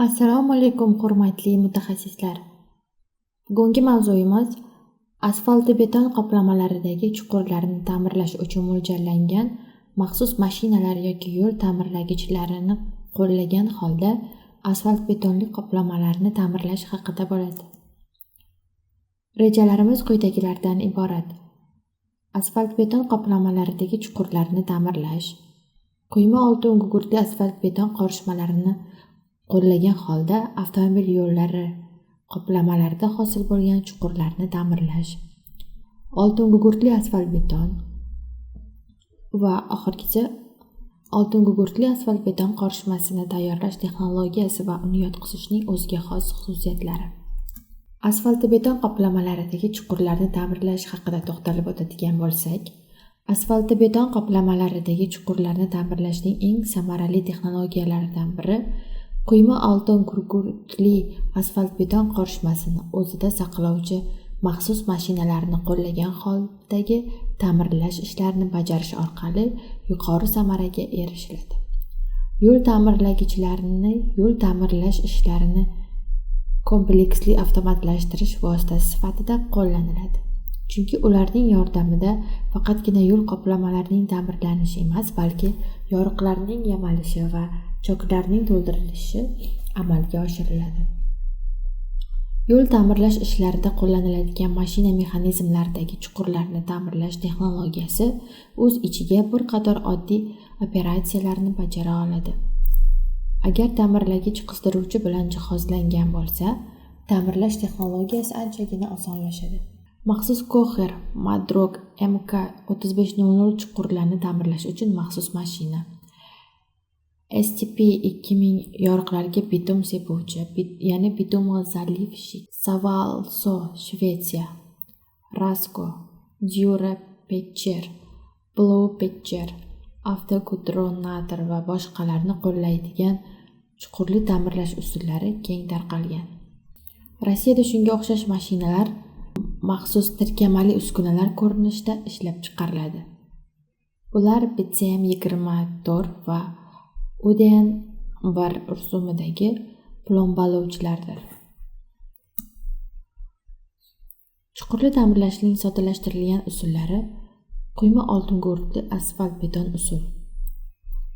Assalomu alaykum hurmatli mutaxassislar. Bugungi mavzuyimiz asfaltobeton qoplamalaridagi chuqurlarni ta'mirlash uchun mo'ljallangan maxsus mashinalar yoki yo'l ta'mirlagichlarini qo'llagan holda asfaltbetonli qoplamalarni ta'mirlash haqida bo'ladi. Rejalarimiz quyidagilardan iborat. Asfaltbeton qoplamalaridagi chuqurlarni ta'mirlash, quyma oltin gugurtli asfaltbeton qorishmalarini qo'llagan holda avtomobil yo'llari qoplamalarida hosil bo'lgan chuqurlarni ta'mirlash, oltin gugurtli asfaltbeton va oxirgisi oltin gugurtli asfaltbeton qorishmasini tayyorlash texnologiyasi va uni yotqizishning o'ziga xos xususiyatlari. Asfaltobeton qoplamalaridagi chuqurlarni ta'mirlash haqida to'xtalib o'tadigan bo'lsak, asfaltobeton qoplamalaridagi chuqurlarni ta'mirlashning eng samarali texnologiyalaridan biri quyma oltin gugurtli asfaltbeton qorishmasini o'zida saqlovchi maxsus mashinalarni qo'llagan holdagi ta'mirlash ishlarini bajarish orqali yuqori samaraga erishiladi. Yo'l ta'mirlash ishlarini kompleksli avtomatlashtirish vositasi sifatida qo'llaniladi. Chunki ularning yordamida faqatgina yo'l qoplamalarining ta'mirlanishi emas, balki yoriqlarning yamalishi va choklarning to'ldirilishi amalga oshiriladi. Yo'l ta'mirlash ishlarida qo'llaniladigan mashina mexanizmlaridagi chuqurlarni ta'mirlash texnologiyasi o'z ichiga bir qator oddiy operatsiyalarni bajara oladi. Agar ta'mirlagich qizdiruvchi bilan jihozlangan bo'lsa, ta'mirlash texnologiyasi anchagina osonlashadi. Maxsus Kocher Madrog MK3500 chuqurlarni ta'mirlash uchun maxsus mashina. STP-2000 yoriqlarga bitum sepuvchi, ya'ni bitumozalivshik, Savalso Shvetsiya, Rasko, Durapetcher, Blowpetcher, Avtogudronator va boshqalarni qo'llaydigan chuqurli ta'mirlash usullari keng tarqalgan. Rossiyada shunga o'xshash mashinalar maxsus tirkamali uskunalar ko'rinishida ishlab chiqariladi. Ular BCM24 va UDN1 rusumidagi plombalovchilardir. Chuqurli ta'mirlashning soddalashtirilgan usullari: quyma oltin gugurtli asfaltbeton usul.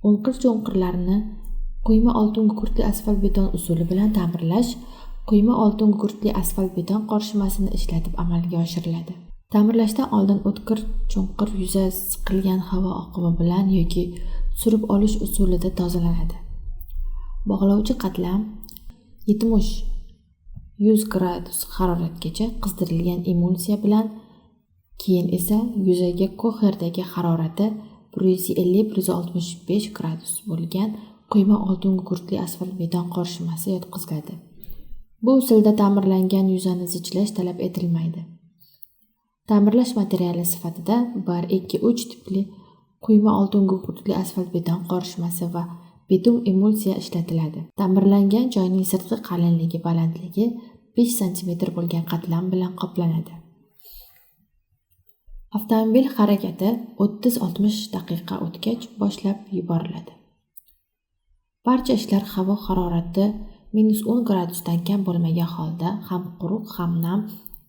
O'nqir-cho'nqirlarni quyma oltin gugurtli asfaltbeton usuli bilan ta'mirlash quyma oltin gugurtli asfaltbeton qorishmasini ishlatib amalga oshiriladi. Ta'mirlashdan oldin o'tkir-cho'nqir yuza siqilgan havo oqimi bilan yoki surib olish usulida tozalanadi. Bog'lovchi qatlam 70-100 gradus haroratgacha qizdirilgan emulsiya bilan, keyin esa yuzaga Kocherdagi harorati 150-165 gradus bo'lgan quyma oltin gugurtli asfaltbeton qorishmasi yotqiziladi. Bu usulda ta'mirlangan yuzani zichlash talab etilmaydi. Ta'mirlash materiali sifatida 1-2-3 tipli quyma oltin gugurtli asfaltbeton qorishmasi va bitum emulsiya ishlatiladi. Ta'mirlangan joyning sirtqi qalinligi, balandligi 5 cm bo'lgan qatlam bilan qoplanadi. Avtomobil harakati 30-60 daqiqa o'tgach boshlab yuboriladi. Barcha ishlar havo harorati -10 gradusdan kam bo'lmagan holda ham quruq ham nam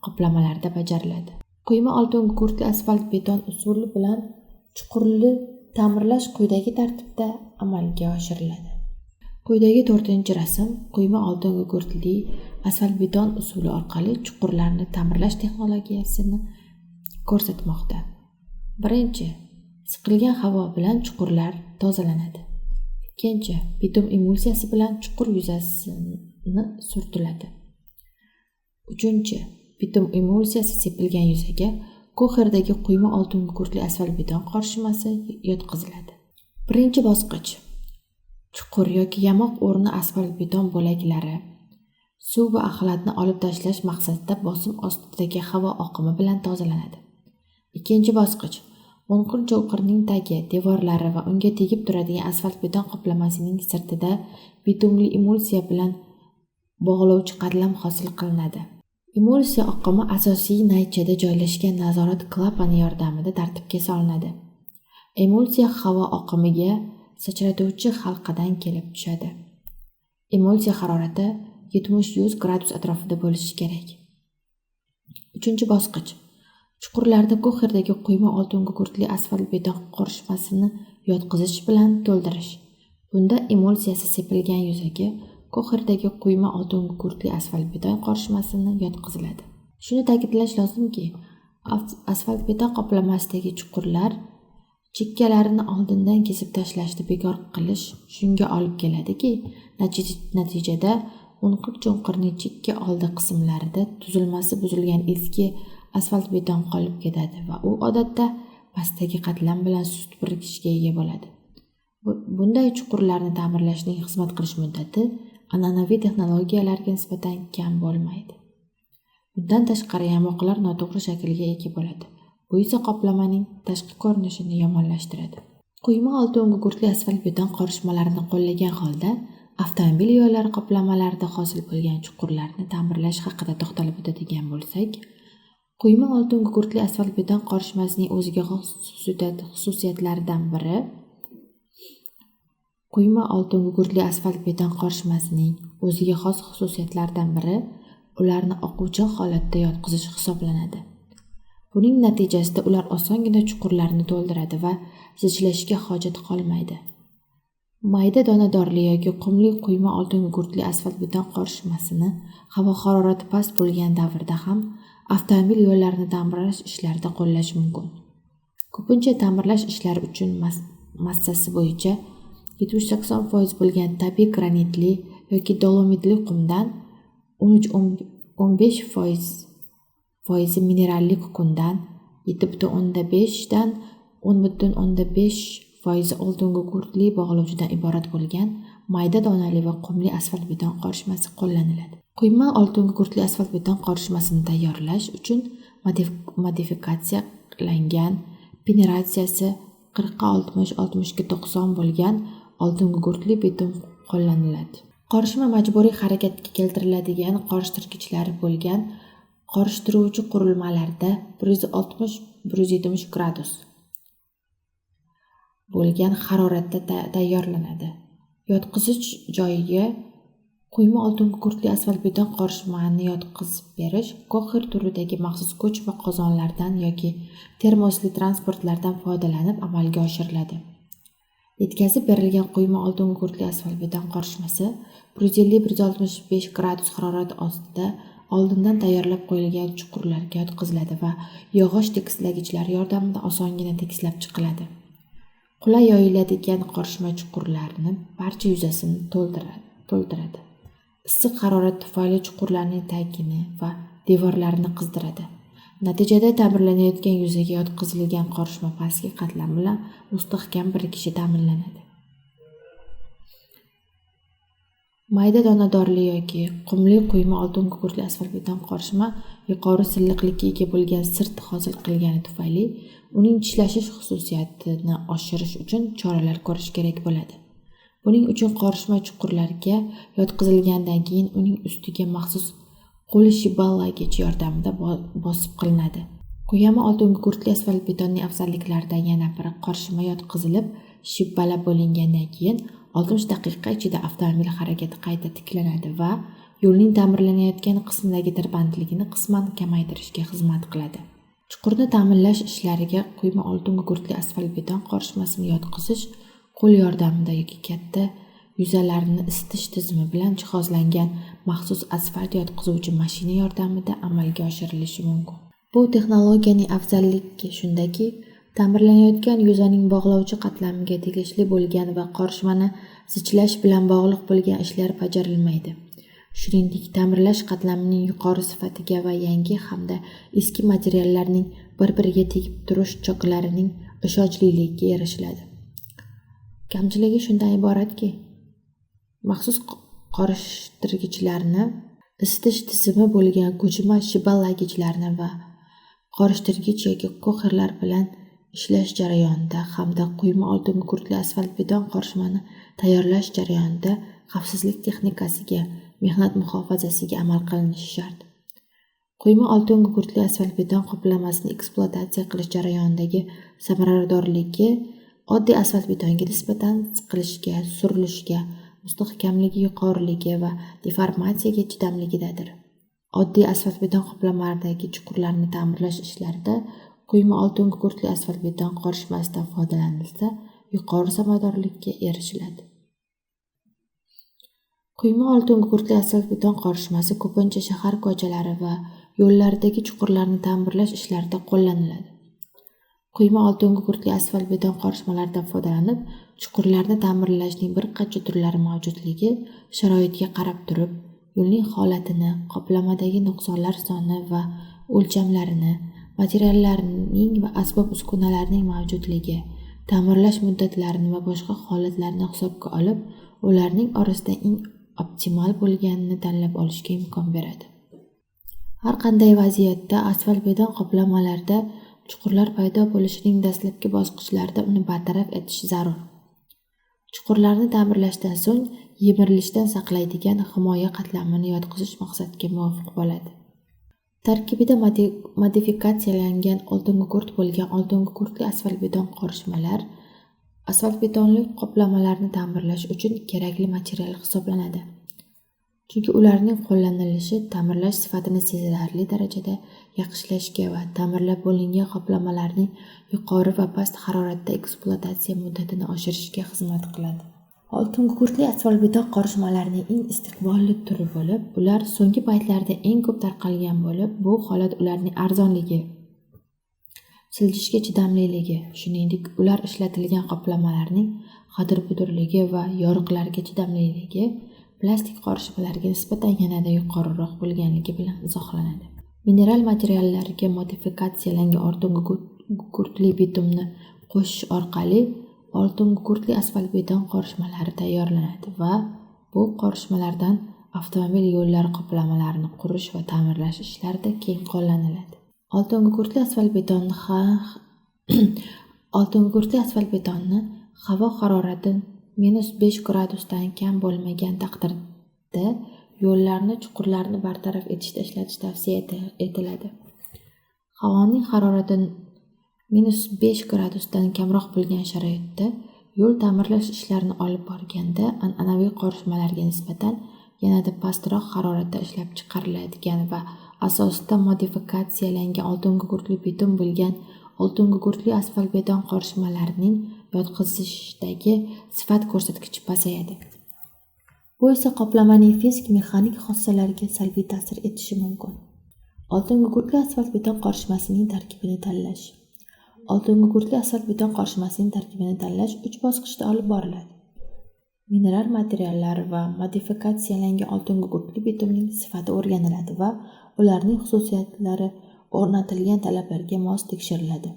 qoplamalarda bajariladi. Quyma oltin gugurtli asfaltbeton usuli bilan chuqurli ta'mirlash quyidagi tartibda amalga oshiriladi. Quyidagi 4-rasm quyma oltin gugurtli asfaltbeton usuli orqali chuqurlarni ta'mirlash texnologiyasini ko'rsatmoqda. Birinchi, siqilgan havo bilan chuqurlar tozalanadi. Ikkinchi, bitum emulsiyasi bilan chuqur yuzasini surtiladi. Uchinchi, bitum emulsiyasi sepilgan yuzaga Kocherdagi quyma oltin gugurtli asfaltbeton qorishmasi yotqiziladi. Birinchi bosqich: chuqur yoki yamoq o'rni asfaltbeton bo'laklari suv va axlatni olib tashlash maqsadida bosim ostidagi havo oqimi bilan tozalanadi. Ikkinchi bosqich: o'nqir-cho'nqirning tagi, devorlari va unga tegib turadigan asfaltbeton qoplamasining sirtida bitumli emulsiya bilan bog'lovchi qatlam hosil qilinadi. Emulsiya oqimi asosiy naychada joylashgan nazorat klapani yordamida tartibga solinadi. Emulsiya havo oqimiga sachratuvchi halqadan kelib tushadi. Emulsiya harorati 70-100 gradus atrofida bo'lishi kerak. 3-bosqich. Chuqurlarda ko'xirdagi quyma oltin gugurtli asfalt beton qorishmasini yotqizish bilan to'ldirish. Bunda emulsiyasi sepilgan yuzaga ko'xirdagi quyma oltin gugurtli asfalt beton qorishmasini yotqiziladi. Shuni ta'kidlash lozimki, asfalt beton qoplamasidagi chuqurlar chekkalarini oldindan kesib tashlashni bekor qilish shunga olib keladiki, natijada o'nqir-cho'nqirning chekka oldi qismlarida tuzilmasi buzilgan eski asfalt beton qolib ketadi va u odatda pastdagi qatlam bilan sust birikishga ega bo'ladi. Bunday chuqurlarni ta'mirlashning xizmat qilish muddati an'anaviy texnologiyalarga nisbatan kam bo'lmaydi. Bundan tashqari yamoqlar noto'g'ri shaklga ega bo'ladi. Bu esa qoplamaning tashqi ko'rinishini yomonlashtiradi. Quyma oltin gugurtli asfalt beton qorishmalarini qo'llagan holda avtomobil yo'llari qoplamalarida hosil bo'lgan chuqurlarni ta'mirlash haqida to'xtalib o'tadigan bo'lsak, quyma oltin gugurtli asfalt beton qorishmasining o'ziga xos xususiyatlaridan biri ularni oquvchan holatda yotqizish hisoblanadi. Buning natijasida ular osongina chuqurlarni to'ldiradi va zichlashga hojat qolmaydi. Mayda donadorli yoki qumli quyma oltin gugurtli asfalt beton qorishmasini havo harorati past bo'lgan davrda ham avtomobil yo'llarini ta'mirlash ishlarida qo'llash mumkin. Ko'pincha ta'mirlash ishlari uchun massasi bo'yicha 70-80% bo'lgan tabiiy granitli yoki dolomitli qumdan 13-15% mineralli kukundan, 7,5 dan 10,5% oltin gugurtli bog'lovchidan iborat bo'lgan mayda donali va qumli asfalt beton qorishmasi qo'llaniladi. Quyma oltin gugurtli asfalt beton qorishmasini tayyorlash uchun modifikatsiyalangan penetratsiyasi 40-60-60-90 bo'lgan oltin gugurtli beton qo'llaniladi. Qorishma majburiy harakatga keltiriladigan qorishtirgichlari bo'lgan qorishtiruvchi qurilmalarda 160-170 gradus bo'lgan haroratda tayyorlanadi. Yotqizish joyiga quyma oltin gugurtli asfalt beton qorishmani yotqizib berish ko'xir turidagi maxsus ko'ch va qozonlardan yoki termosli transportlardan foydalanib amalga oshiriladi. Yetkazib berilgan quyma oltin gugurtli asfalt beton qorishmasi 150-165 gradus harorat ostida oldindan tayyorlab qo'yilgan chuqurlarga yotqiziladi va yog'och tekislagichlar yordamida osongina tekislab chiqiladi. Qulay yoyiladigan qorishma chuqurlarni barcha yuzasini to'ldiradi. Issiq harorat tufayli chuqurlarning tagini va devorlarini qizdiradi. Natijada ta'mirlanayotgan yuzaga yotqizilgan qorishma pastki qatlam bilan mustahkam birikishi ta'minlanadi. Mayda donadorli yoki qumli quyma oltin gugurtli asfalt beton qorishma yuqori silliqlikka ega bo'lgan sirt hosil qilgani tufayli uning tishlashish xususiyatini oshirish uchun choralar ko'rish kerak bo'ladi. Buning uchun qorishma chuqurlarga yotqizilgandan keyin uning ustiga maxsus qo'li shibalagich yordamida bosib qilinadi. Quyma oltin gugurtli asfalt betonning afzalliklaridan yana biri qorishma yotqizilib, shibbalab bo'lingandan keyin 60 daqiqa ichida avtomobil harakati qayta tiklanadi va yo'lning ta'mirlanayotgan qismidagi tirbandligini qisman kamaytirishga xizmat qiladi. Chuqurni ta'mirlash ishlariga quyma oltin gugurtli asfalt beton qorishmasini yotqizish qo'l yordamida yoki katta yuzalarni isitish tizimi bilan jihozlangan maxsus asfalt yotqizuvchi mashina yordamida amalga oshirilishi mumkin. Bu texnologiyaning afzalligi shundaki, ta'mirlanayotgan yuzaning bog'lovchi qatlamiga tegishli bo'lgan va qorishmani zichlash bilan bog'liq bo'lgan ishlar bajarilmaydi. Shuningdek, ta'mirlash qatlamining yuqori sifatiga va yangi hamda eski materiallarning bir-biriga tegib turish choklarining ishonchliligiga erishiladi. Kamchiligi shundan iboratki, maxsus qorishtirgichlarni, isitish tizimi bo'lgan ko'chma shiballagichlarni va qorishtirgich yoki ko'xirlar bilan ishlash jarayonida hamda quyma oltin gugurtli asfalt beton qorishmani tayyorlash jarayonida xavfsizlik texnikasiga, mehnat muhofazasiga amal qilinishi shart. Quyma oltin gugurtli asfalt beton qoplamasini ekspluatatsiya qilish jarayonidagi samaradorligi oddiy asfalt betonga nisbatan siqilishga, surilishga mustahkamligi yuqoriligi va deformatsiyaga chidamligidadir. Oddiy asfalt-beton qoplamalardagi chuqurlarni ta'mirlash ishlarida quyma oltin gugurtli asfalt-beton qorishmasidan foydalanilsa, yuqori samaradorlikka erishiladi. Quyma oltin gugurtli asfalt-beton qorishmasi ko'pincha shahar ko'chalari va yo'llardagi chuqurlarni ta'mirlash ishlarida qo'llaniladi. Quyma oltin gugurtli asfalt-beton qorishmalaridan foydalanib, chuqurlarni ta'mirlashning bir qancha turlari mavjudligi sharoitga qarab turib, yo'lning holatini, qoplamadagi nuqsonlar soni va o'lchamlarini, materiallarning va asbob-uskunalarning mavjudligi, ta'mirlash muddatlarini va boshqa holatlarni hisobga olib, ularning orasida eng optimal bo'lganini tanlab olishga imkon beradi. Har qanday vaziyatda asfalt-beton qoplamalarda chuqurlar paydo bo'lishining dastlabki bosqichlarida uni bartaraf etish zarur. Chuqurlarni ta'mirlashdan so'ng yemirilishdan saqlaydigan himoya qatlamini yotqizish maqsadga muvofiq bo'ladi. Tarkibida modifikatsiyalangan oltin gugurt bo'lgan oltin gugurtli asfalt-beton qorishmalar asfalt-betonli qoplamalarni ta'mirlash uchun kerakli material hisoblanadi. Chunki ularning qo'llanilishi ta'mirlash sifatini sezilarli darajada yaxshilashga va ta'mirlab bo'lingan qoplamalarning yuqori va past haroratda ekspluatatsiya muddatini oshirishga xizmat qiladi. Oltin gugurtli asfalt-beton qorishmalarining eng istiqbolli turi bo'lib, ular so'nggi paytlarda eng ko'p tarqalgan bo'lib, bu holat ularning arzonligi, siljishga chidamliligi, shuningdek, ular ishlatilgan qoplamalarning g'adir-budirligi va yoriqlarga chidamliligi plastik qorishmalarga nisbatan yanada yuqoriroq bo'lganligi bilan izohlanadi. Mineral materiallarga modifikatsiyalangan oltin gugurtli bitumni qo'shish orqali oltin gugurtli asfalt-beton qorishmalari tayyorlanadi va bu qorishmalardan avtomobil yo'llari qoplamalarini qurish va ta'mirlash ishlarida keng qo'llaniladi. Oltin gugurtli asfalt-betonni havo harorati -5 gradusdan kam bo'lmagan taqdirda yo'llarni, chuqurlarni bartaraf etishda ishlatish tavsiya etiladi. Havoning harorati -5 gradusdan kamroq bo'lgan sharoitda yo'l ta'mirlash ishlarini olib borganda an'anaviy qorishmalarga nisbatan yanada pastroq haroratda ishlab chiqariladigan va asosida modifikatsiyalangan oltin gugurtli bitum bo'lgan oltin gugurtli asfalt-beton qorishmalarining yotqizishdagi sifat ko'rsatkichi pasayadi. Bu esa qoplamaning fizik-mexanik xossalariga salbiy ta'sir etishi mumkin. Oltin gugurtli asfalt-beton qorishmasining tarkibini tanlash. Oltin gugurtli asfalt-beton qorishmasining tarkibini tanlash 3 bosqichda olib boriladi. Mineral materiallar va modifikatsiyalangan oltin gugurtli bitumning sifati o'rganiladi va ularning xususiyatlari o'rnatilgan talablarga mos tekshiriladi.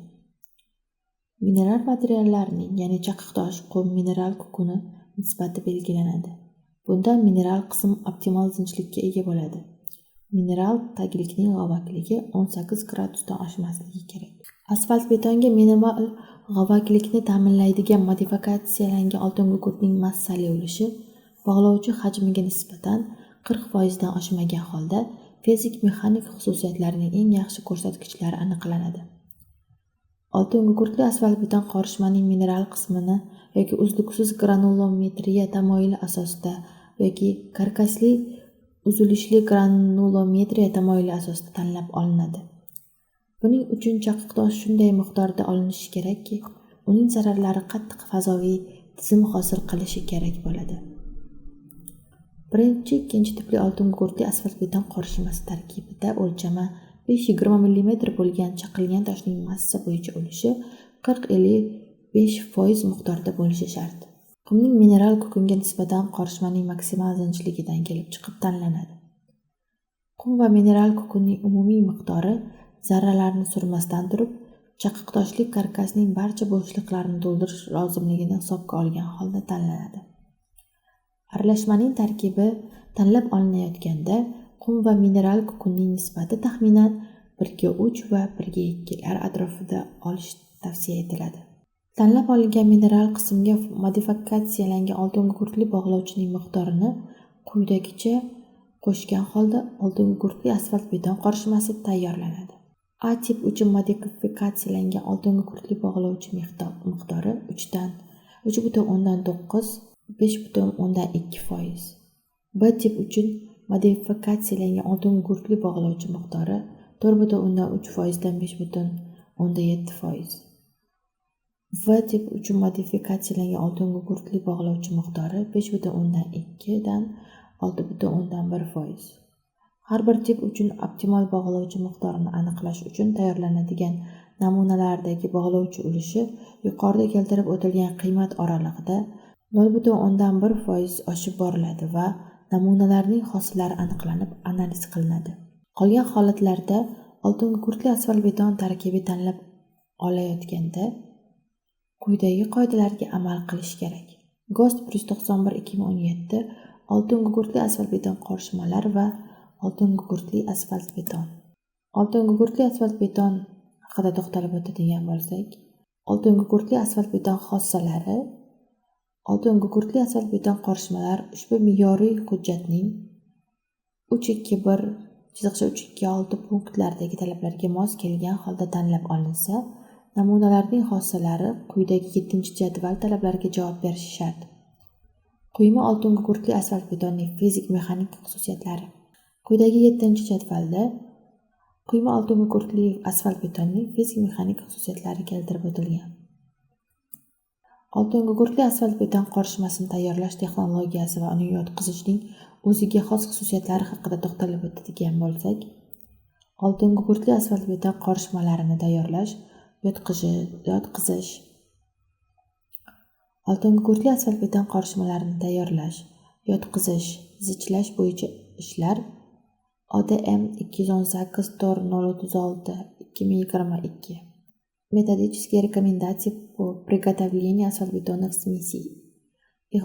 Mineral materiallarning, ya'ni chaqiq tosh, qum, mineral kukuni nisbati belgilanadi. Bunda mineral qism optimal zinchlikka ega bo'ladi. Mineral taglikning g'ovakligi 18 gradusdan oshmasligi kerak. Asfalt-betonga minimal g'ovaklikni ta'minlaydigan modifikatsiyalangan oltin gugurtning massali ulushi bog'lovchi hajmiga nisbatan 40% dan oshmagan holda fizik-mexanik xususiyatlarining eng yaxshi ko'rsatkichlari aniqlanadi. Oltin gugurtli asfalt-beton qorishmaning mineral qismini yoki uzluksiz granulometriya tamoyili asosida yoki karkasli uzilishli granulometriya tamoyili asosida tanlab olinadi. Buning uchun chaqiq tosh shunday miqdorda olinishi kerakki, uning zarralari qattiq fazoviy tizim hosil qilishi kerak bo'ladi. Birinchi, ikkinchi tipli oltin gugurtli asfalt-beton qorishmasi tarkibida o'lchami 5-20 mm bo'lgan chaqilgan toshning massa bo'yicha ulushi 40-55% miqdorda bo'lishi shart. Qumning mineral kukunga nisbatan qorishmaning maksimal zinchligidan kelib chiqib tanlanadi. Qum va mineral kukunning umumiy miqdori zarralarni surmasdan turib, chaqiq toshli karkasning barcha bo'shliqlarini to'ldirish lozimligini hisobga olgan holda tanlanadi. Aralashmaning tarkibi tanlab olinayotganda qum va mineral kukunning nisbati taxminan 1:3 va 1:2 atrofida olish tavsiya etiladi. Tanlab olingan mineral qismga modifikatsiyalangan oltin gugurtli bog'lovchining miqdorini quyidagicha qo'shgan holda oltin gugurtli asfalt-beton qorishmasi tayyorlanadi. A tip uchun modifikatsiyalangan oltin gugurtli bog'lovchi miqdori 3,9 5,2%. B tip uchun modifikatsiyalangan oltin gugurtli bog'lovchi miqdori 4,3% dan 5,7%. V tip uchun modifikatsiyalangan oltin gugurtli bog'lovchi miqdori 5,2 dan 6,1%. Har bir tip uchun optimal bog'lovchi miqdorini aniqlash uchun tayyorlanadigan namunalardagi bog'lovchi ulushi yuqorida keltirib o'tilgan qiymat oralig'ida 0,1% oshib boriladi va namunalarning hosillari aniqlanib analiz qilinadi. Qolgan holatlarda oltin gugurtli asfaltbeton tarkibi tanlab olayotganda quyidagi qoidalarga amal qilish kerak. GOST 191/2017 oltin gugurtli asfaltbeton qorishmalar va oltin gugurtli asfaltbeton. Oltin gugurtli asfaltbeton haqida to'xtalib o'tadigan bo'lsak, oltin gugurtli asfaltbeton xossalari. Oltin gugurtli asfaltbeton qorishmalar ushbu me'yoriy hujjatning 3.2.1-3.2.6 punktlaridagi talablarga mos kelgan holda tanlab olinsa, namunalarning xossalari quyidagi 7-jadval talablariga javob berishi shart. Quyma oltin gugurtli asfaltbetonning fizik-mexanik xususiyatlari. Quyidagi 7-jadvalda quyma oltin gugurtli asfaltbetonning fizik-mexanik xususiyatlari keltirib o'tilgan. Oltin gugurtli asfaltbeton qorishmasini tayyorlash texnologiyasi va uni yotqizishning o'ziga xos xususiyatlari haqida to'xtalib o'tadigan bo'lsak, oltin gugurtli asfaltbeton qorishmalarini tayyorlash, yotqizish. Oltin gugurtli asfaltbeton qorishmalarini tayyorlash, yotqizish, zichlash bo'yicha ishlar ODM 218-036-2022. Методические рекомендации по приготовлению асфальтбетонных смесей, их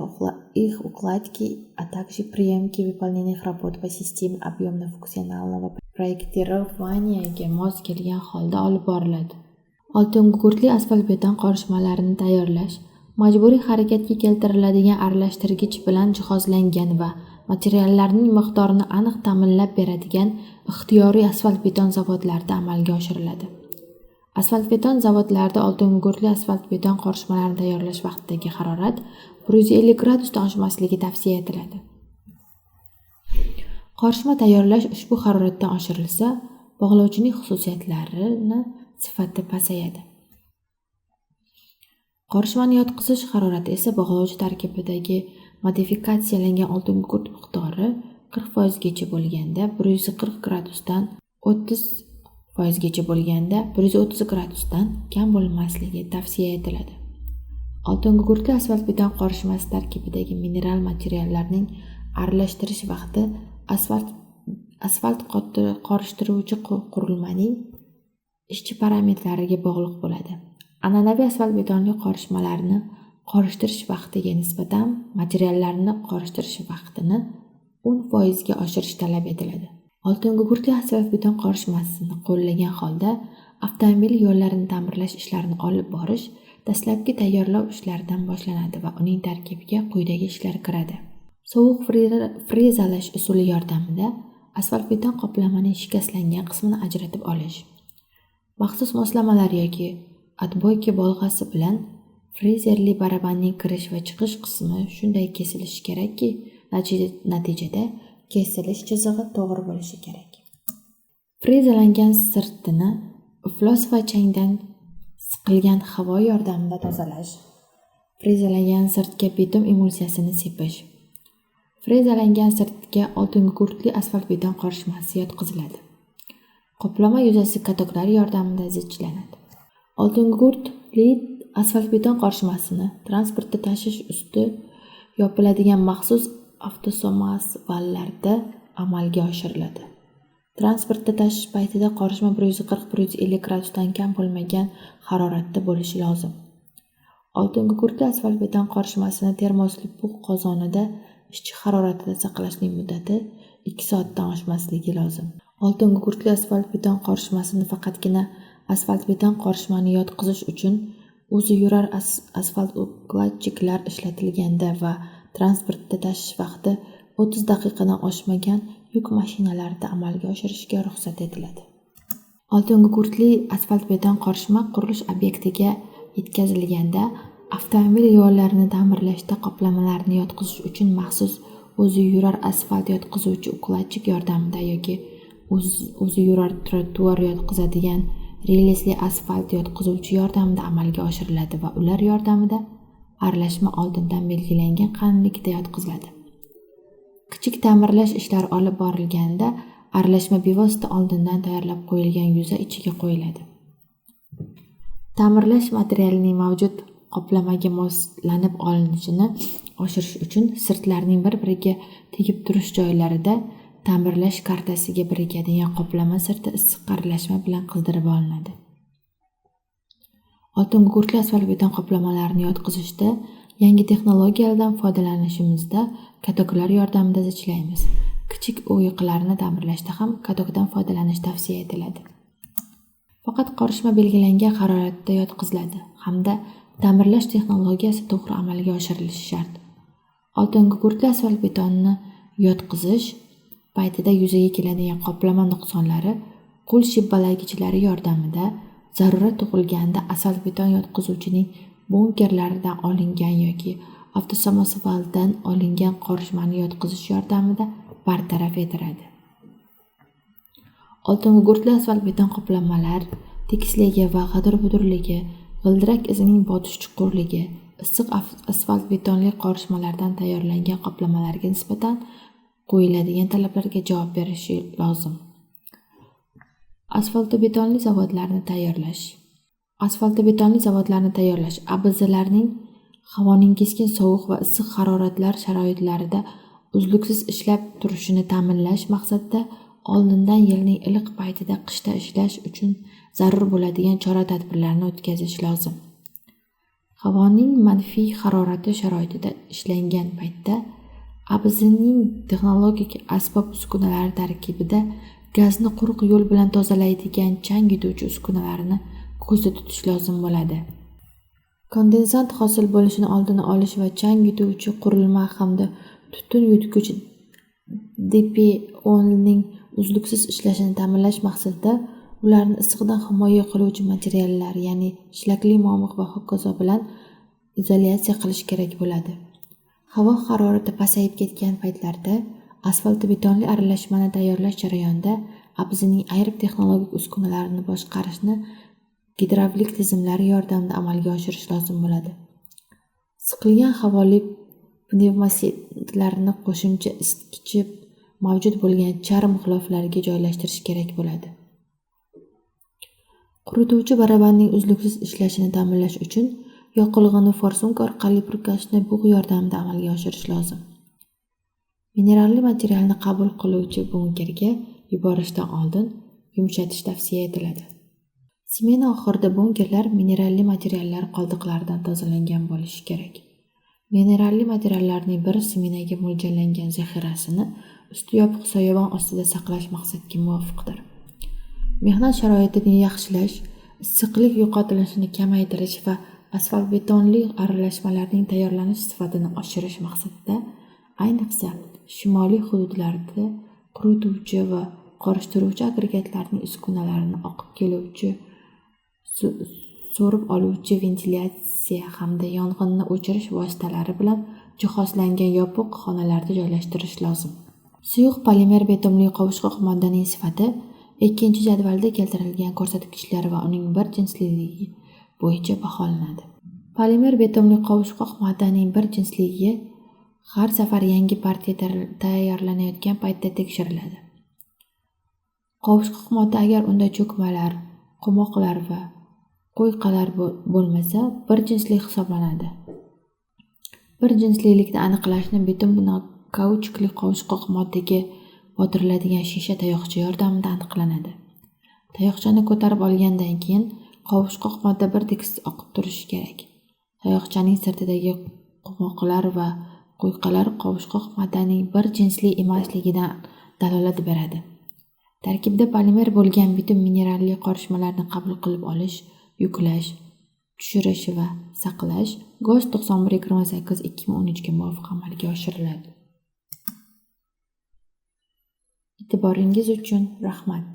укладки, а также приемки выполненных работ по системе объемно-функционального проектирования mos kelgan holda olib boriladi. Oltin gugurtli asfaltbeton qorishmalarini tayyorlash majburiy harakatga keltiriladigan aralashtirgich bilan jihozlangan va materiallarning miqdorini aniq ta'minlab beradigan ixtiyoriy asfaltbeton zavodlarida amalga oshiriladi. Asfaltbeton zavodlarida oltin gugurtli asfaltbeton qorishmalarini tayyorlash vaqtidagi harorat 150 gradusdan oshmasligi tavsiya etiladi. Qorishma tayyorlash ushbu haroratdan oshirilsa, bog'lovchining xususiyatlarini sifati pasayadi. Qorishmani yotqizish harorati esa bog'lovchi tarkibidagi modifikatsiyalangan oltin gugurt miqdori 40% gacha bo'lganda 140 gradusdan 30% gacha bo'lganda 130 gradusdan kam bo'lmasligi tavsiya etiladi. Oltin gugurtli asfaltbeton qorishmasi tarkibidagi mineral materiallarning aralashtirish vaqti asfalt qorishtiruvchi qurilmaning ishchi parametrlariga bog'liq bo'ladi. An'anaviy asfaltbetonli qorishmalarni qorishtirish vaqtiga nisbatan materiallarni qorishtirish vaqtini 10% ga oshirish talab etiladi. Oltin gugurtli asfaltbeton qorishmasini qo'llagan holda avtomobil yo'llarini ta'mirlash ishlarini olib borish dastlabki tayyorlov ishlaridan boshlanadi va uning tarkibiga quyidagi ishlar kiradi. Sovuq frezalash usuli yordamida asfaltbeton qoplamaning shikastlangan qismini ajratib olish. Maxsus moslamalar yoki atboyka bolg'asi bilan frezerli barabanning kirish va chiqish qismi shunday kesilishi kerakki, natijada kesilish chizig'i to'g'ri bo'lishi kerak. Frezalangan sirtini iflos va changdan siqilgan havo yordamida tozalash. Frezalangan sirtga bitum emulsiyasini sepish. Frezalangan sirtga oltin gugurtli asfaltbeton qorishmasi yotqiziladi. Qoplama yuzasi katoklar yordamida zichlanadi. Oltin gugurtli asfaltbeton qorishmasini transportda tashish usti yopiladigan maxsus avtosamosvallarda amalga oshiriladi. Transportda tashish paytida qorishma 140-150 gradusdan kam bo'lmagan haroratda bo'lishi lozim. Oltin gugurtli asfaltbeton qorishmasini termosli bug' qozonida ishchi haroratida saqlashning muddati 2 soatdan oshmasligi lozim. Oltin gugurtli asfaltbeton qorishmasini faqatgina asfaltbeton qorishmani yotqizish uchun o'zi yurar asfalt ukladchiklar ishlatilganda va transportda tashish vaqti 30 daqiqadan oshmagan yuk mashinalarida amalga oshirishga ruxsat etiladi. Oltin gugurtli asfaltbeton qorishma qurilish obyektiga yetkazilganda Avtomobil yo'llarini ta'mirlashda qoplamalarni yotqizish uchun maxsus o'zi yurar asfalt yotqizuvchi ukladchik yordamida yoki o'zi yurar trotuar yotqizadigan relesli asfalt yotqizuvchi yordamida amalga oshiriladi va ular yordamida aralashma oldindan belgilangan qalinlikda yotqiziladi. Kichik ta'mirlash ishlari olib borilganda aralashma bevosita oldindan tayyorlab qo'yilgan yuza ichiga qo'yiladi. Ta'mirlash materialining mavjud qoplamaga moslanib olinishini oshirish uchun sirtlarning bir-biriga tegib turish joylarida ta'mirlash kartasiga birikadigan qoplama sirti issiq aralashma bilan qizdirib olinadi. Oltin gugurtli asfalt beton qoplamalarini yotqizishda yangi texnologiyalardan foydalanishimizda katoklar yordamida zichlaymiz. Kichik o'yiqlarni ta'mirlashda ham katokdan foydalanish tavsiya etiladi. Faqat qorishma belgilangan haroratda yotqiziladi hamda ta'mirlash texnologiyasi to'g'ri amalga oshirilishi shart. Oltin gugurtli asfalt betonni yotqizish paytida yuzaga keladigan qoplama nuqsonlari qo'l shibbalagichlari yordamida zarurat tug'ilganda asfalt beton yotqizuvchining bunkerlaridan olingan yoki avtosamosvaldan olingan qorishmani yotqizish yordamida bartaraf etiladi. Oltin gugurtli asfalt beton qoplamalar tekisligi va g'adir-budurligi, g'ildirak izining botish chuqurligi, issiq asfalt betonli qorishmalardan tayyorlangan qoplamalarga nisbatan qo'yiladigan talablarga javob berishi lozim. Asfaltobetonli zavodlarni tayyorlash ABZlarning havoning keskin sovuq va issiq haroratlar sharoitlarida uzluksiz ishlab turishini ta'minlash maqsadida oldindan yilning iliq paytida qishda ishlash uchun zarur bo'ladigan chora-tadbirlarni o'tkazish lozim. Havoning manfiy harorati sharoitida ishlangan paytda ABZning texnologik asbob-uskunalari tarkibida gazni quruq yo'l bilan tozalaydigan chang yutuvchi uskunalarini ko'zda tutish lozim bo'ladi. Kondensat hosil bo'lishini oldini olish va chang yutuvchi qurilma hamda tutun yutgich DPO'ning uzluksiz ishlashini ta'minlash maqsadida ularni issiqdan himoya qiluvchi materiallar, ya'ni shlakli momiq va hokazo bilan izolyatsiya qilish kerak bo'ladi. Havo harorati pasayib ketgan paytlarda asfaltobetonli aralashmani tayyorlash jarayonida ABZning ayrim texnologik uskunalarini boshqarishni gidravlik tizimlari yordamida amalga oshirish lozim bo'ladi. Siqilgan havoli pnevmasetlarni qo'shimcha isitgichi mavjud bo'lgan charm g'iloflariga joylashtirish kerak bo'ladi. Qurituvchi barabanning uzluksiz ishlashini ta'minlash uchun yoqilg'ini forsunk orqali purkashni bug' yordamida amalga oshirish lozim. Mineralli materialni qabul qiluvchi bunkerga yuborishdan oldin yumshatish tavsiya etiladi. Smena oxirida bunkerlar mineralli materiallar qoldiqlaridan tozalangan bo'lishi kerak. Mineralli materiallarning bir smenaga mo'ljallangan zaxirasini usti yopiq soyabon ostida saqlash maqsadga muvofiqdir. Mehnat sharoitini yaxshilash, issiqlik yo'qotilishini kamaytirish va asfalt betonli aralashmalarning tayyorlanish sifatini oshirish maqsadida ayniqsa shimoliy hududlarda qurituvchi va qorishtiruvchi agregatlarning uskunalarini oqib keluvchi so'rib oluvchi ventilyatsiya hamda yong'inni o'chirish vositalari bilan jihozlangan yopiq xonalarda joylashtirish lozim. Suyuq polimer betonli qovushqoq moddaning sifati ikkinchi jadvalda keltirilgan ko'rsatkichlar va uning bir jinsliligi bo'yicha baholanadi. Polimer betonli qovushqoq moddaning bir jinsliligi har safar yangi partiya tayyorlanayotgan paytda tekshiriladi. Qovushqoq modda agar unda cho'kmalar, qo'moqlar va qo'yqalar bo'lmasa, bir jinsli hisoblanadi. Bir jinslilikni aniqlashni beton bilan kauchukli qovushqoq moddaga botiriladigan shisha tayoqcha yordamida aniqlanadi. Tayoqchani ko'tarib olgandan keyin qovushqoq modda bir tekis oqib turishi kerak. Tayoqchaning sirtidagi qo'moqlar va qo'yqalar qovushqoq moddaning bir jinsli emasligidan dalolat beradi. Tarkibida polimer bo'lgan butun mineralli qorishmalarni qabul qilib olish, yuklash, tushirish va saqlash GOST 9128/2013 ga muvofiq amalga oshiriladi. E'tiboringiz uchun rahmat.